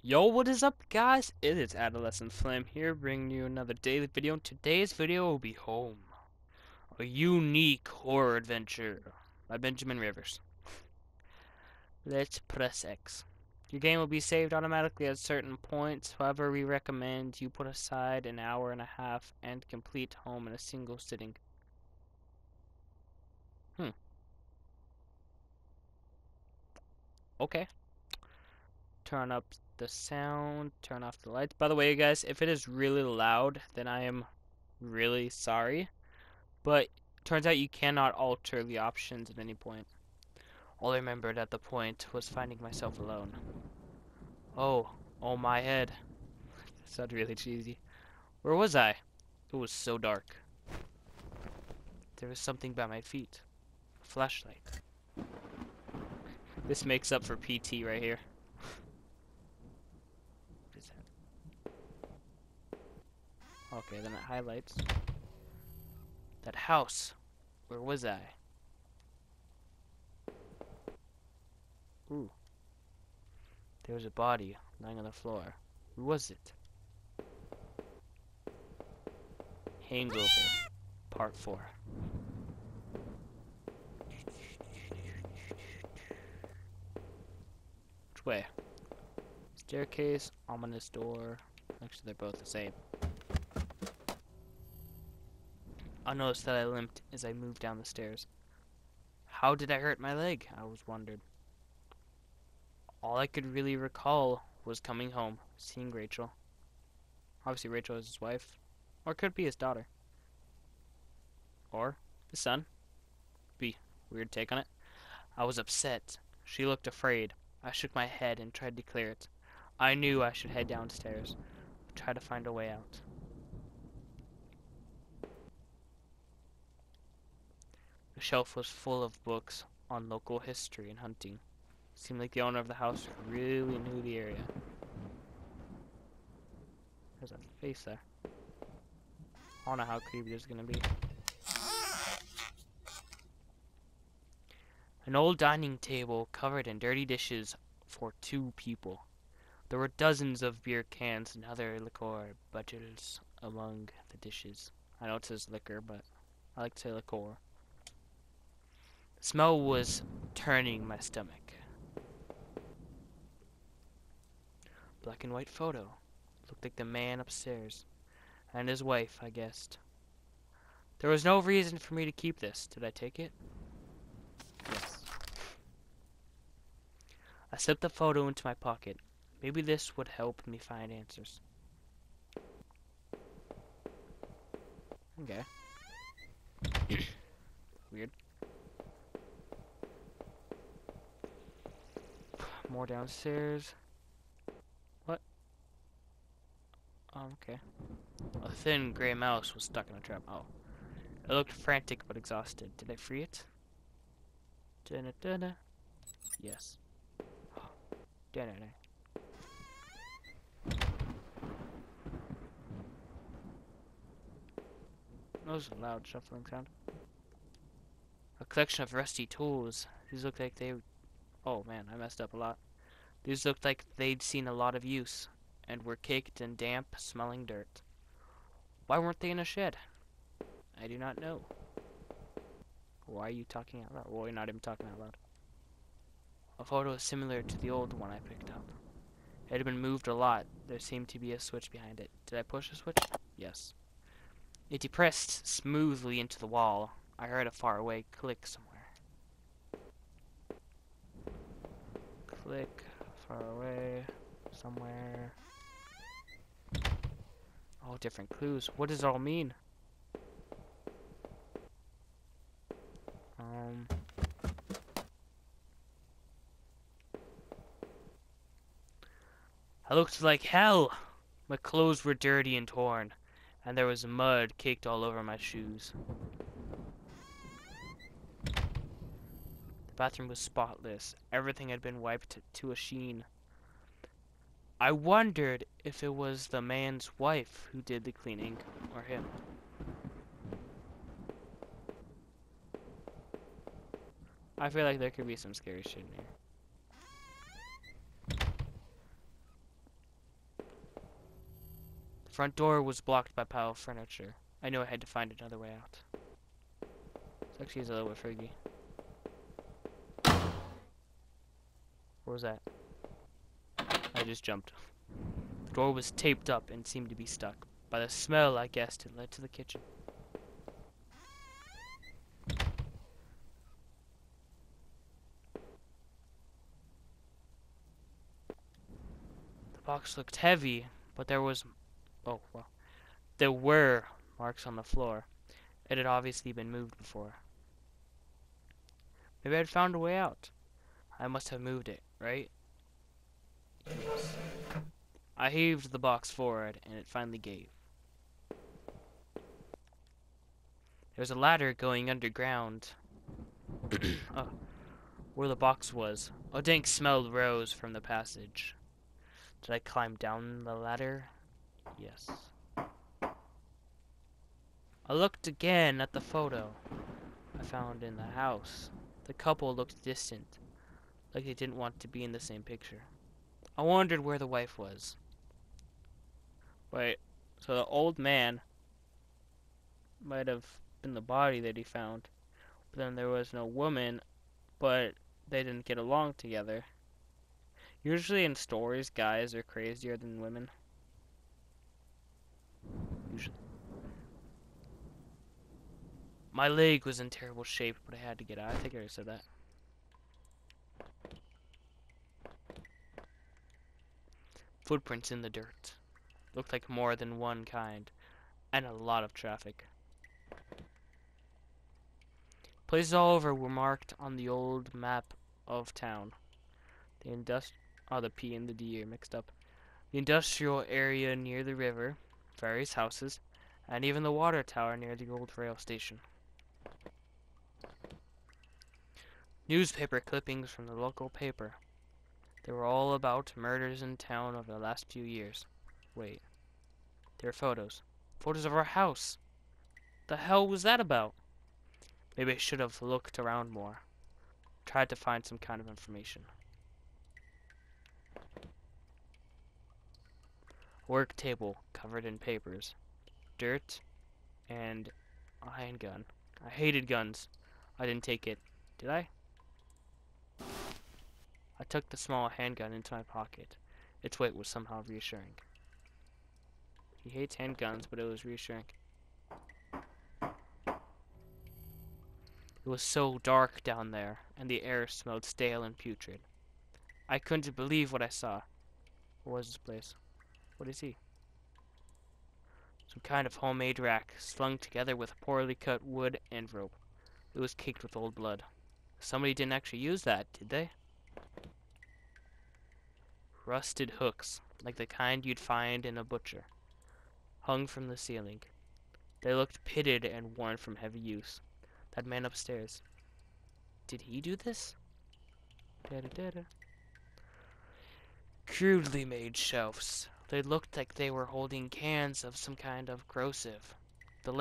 Yo, what is up, guys? It is Adolescent Flame here, bringing you another daily video. Today's video will be Home, a unique horror adventure by Benjamin Rivers. Let's press X. Your game will be saved automatically at certain points. However, we recommend you put aside an hour and a half and complete Home in a single sitting. Okay. Turn up the sound, turn off the lights. By the way, guys, if it is really loud, then I am really sorry. But turns out you cannot alter the options at any point. All I remembered at the point was finding myself alone. Oh, oh my head. That sounded really cheesy. Where was I? It was so dark. There was something by my feet. A flashlight. This makes up for PT right here. What is that? Okay, then it highlights. That house. Where was I? Ooh. There was a body lying on the floor. Who was it? Hangover. Part 4. Which way? Staircase, ominous door. Actually, they're both the same. I noticed that I limped as I moved down the stairs. How did I hurt my leg? I was wondered. All I could really recall was coming home, seeing Rachel. Obviously, Rachel is his wife, or could be his daughter, or his son. Be weird take on it. I was upset. She looked afraid. I shook my head and tried to clear it. I knew I should head downstairs, try to find a way out. The shelf was full of books on local history and hunting. It seemed like the owner of the house really knew the area. There's a face there. I don't know how creepy this is gonna be. An old dining table covered in dirty dishes for 2 people. There were dozens of beer cans and other liquor bottles among the dishes. I know it says liquor, but I like to say liqueur. The smell was turning my stomach. Black and white photo. Looked like the man upstairs. And his wife, I guessed. There was no reason for me to keep this. Did I take it? Yes. I slipped the photo into my pocket. Maybe this would help me find answers. Okay. Weird. More downstairs. What? Okay. A thin gray mouse was stuck in a trap. Oh. It looked frantic but exhausted. Did I free it? Da-da-da-da. Yes. Da-da-da. That was a loud shuffling sound. A collection of rusty tools. These look like they... Oh man, I messed up a lot. These looked like they'd seen a lot of use, and were caked in damp, smelling dirt. Why weren't they in a shed? I do not know. Why are you talking out loud? Well, you're not even talking out loud. A photo is similar to the old one I picked up. It had been moved a lot. There seemed to be a switch behind it. Did I push the switch? Yes. It depressed smoothly into the wall. I heard a faraway click somewhere. Click, far away, somewhere. Oh, different clues. What does it all mean? I looked like hell. My clothes were dirty and torn, and there was mud caked all over my shoes. The bathroom was spotless. Everything had been wiped to a sheen. I wondered if it was the man's wife who did the cleaning, or him. I feel like there could be some scary shit in here. Front door was blocked by pile of furniture. I knew I had to find another way out. This actually is a little bit freaky. What was that? I just jumped. The door was taped up and seemed to be stuck. By the smell, I guessed it led to the kitchen. The box looked heavy, but there was... Oh, well. There were marks on the floor. It had obviously been moved before. Maybe I'd found a way out. I must have moved it, right? Yes. I heaved the box forward, and it finally gave. There was a ladder going underground. Where the box was. A dank smell rose from the passage. Did I climb down the ladder? Yes. I looked again at the photo I found in the house. The couple looked distant, like they didn't want to be in the same picture. I wondered where the wife was. Wait, so the old man might have been the body that he found, but then there was no woman, but they didn't get along together. Usually in stories, guys are crazier than women. Usually. My leg was in terrible shape, but I had to get out. I think I already said that. Footprints in the dirt. Looked like more than one kind, and a lot of traffic. Places all over were marked on the old map of town. The P and the D are mixed up. The industrial area near the river, various houses, and even the water tower near the old rail station. Newspaper clippings from the local paper. They were all about murders in town over the last few years. Wait. There are photos. Photos of our house. The hell was that about? Maybe I should have looked around more. Tried to find some kind of information. Work table covered in papers. Dirt. And a handgun. I hated guns. I didn't take it. Did I? I took the small handgun into my pocket. Its weight was somehow reassuring. He hates handguns, but it was reassuring. It was so dark down there, and the air smelled stale and putrid. I couldn't believe what I saw. What was this place? What is he? Some kind of homemade rack, slung together with poorly cut wood and rope. It was caked with old blood. Somebody didn't actually use that, did they? Rusted hooks, like the kind you'd find in a butcher, hung from the ceiling. They looked pitted and worn from heavy use. That man upstairs. Did he do this? Da-da-da-da. Crudely made shelves. They looked like they were holding cans of some kind of corrosive. The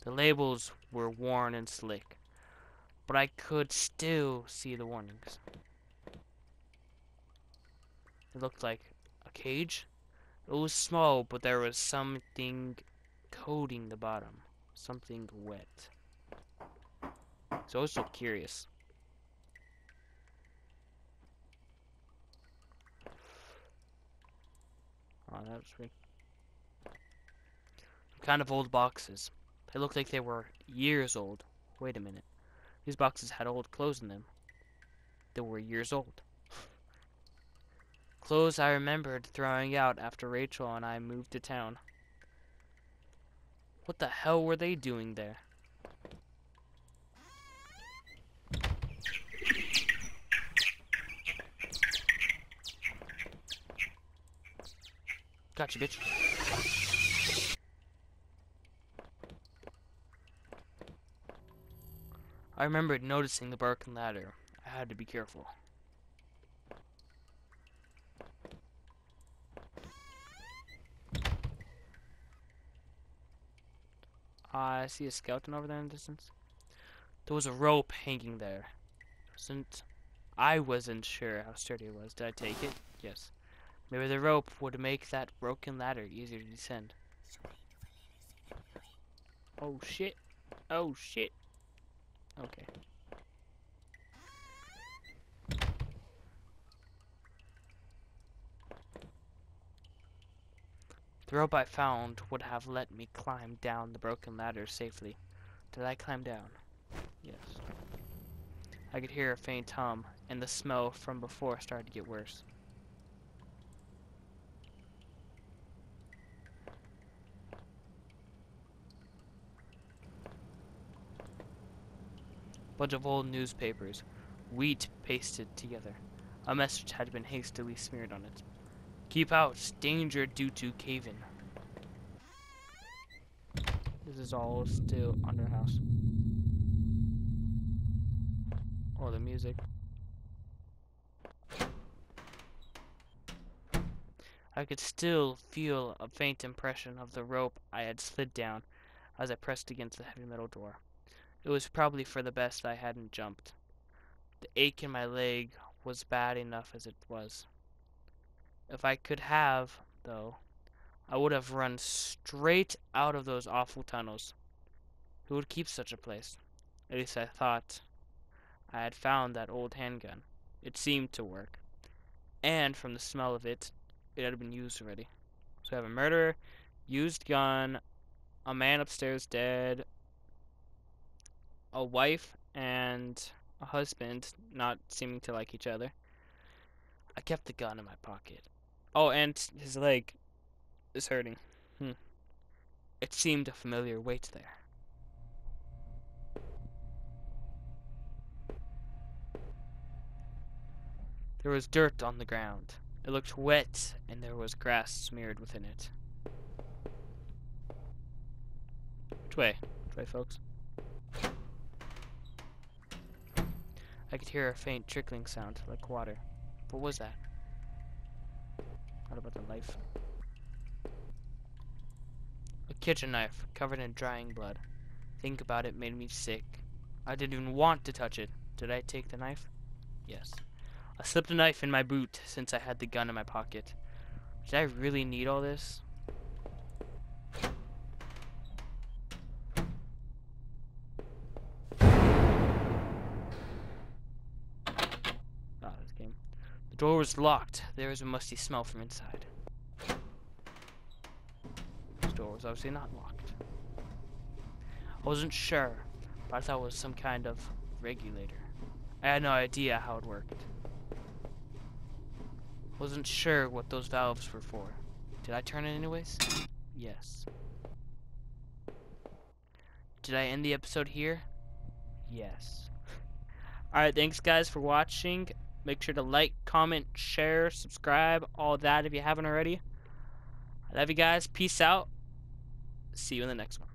labels were worn and slick, but I could still see the warnings. It looked like a cage. It was small, but there was something coating the bottom. Something wet. So I was so curious. Oh, that was weird. Some kind of old boxes. They looked like they were years old. Wait a minute. These boxes had old clothes in them. They were years old. Clothes I remembered throwing out after Rachel and I moved to town. What the hell were they doing there? Gotcha, bitch. I remembered noticing the broken ladder. I had to be careful. I see a skeleton over there in the distance. There was a rope hanging there. I wasn't sure how sturdy it was. Did I take it? Yes. Maybe the rope would make that broken ladder easier to descend. Oh shit. Oh shit. Okay. The rope I found would have let me climb down the broken ladder safely. Did I climb down? Yes. I could hear a faint hum, and the smell from before started to get worse. Bunch of old newspapers, wheat pasted together. A message had been hastily smeared on it. Keep out, danger due to cave-in. This is all still under house. Oh, the music. I could still feel a faint impression of the rope I had slid down as I pressed against the heavy metal door. It was probably for the best I hadn't jumped. The ache in my leg was bad enough as it was. If I could have, though, I would have run straight out of those awful tunnels. Who would keep such a place? At least I thought. I had found that old handgun. It seemed to work. And from the smell of it, it had been used already. So I have a murderer, used gun, a man upstairs dead, a wife and a husband not seeming to like each other. I kept the gun in my pocket. Oh, and his leg is hurting. It seemed a familiar weight there. There was dirt on the ground. It looked wet, and there was grass smeared within it. Which way? Which way, folks? I could hear a faint trickling sound, like water. What was that? What about the knife? A kitchen knife, covered in drying blood. Think about it made me sick. I didn't even want to touch it. Did I take the knife? Yes. I slipped a knife in my boot since I had the gun in my pocket. Did I really need all this? Ah, this game. The door was locked. There was a musty smell from inside. This door was obviously not locked. I wasn't sure, but I thought it was some kind of regulator. I had no idea how it worked. Wasn't sure what those valves were for. Did I turn it anyways? Yes. Did I end the episode here? Yes. Alright, thanks guys for watching. Make sure to like, comment, share, subscribe, all that if you haven't already. I love you guys. Peace out. See you in the next one.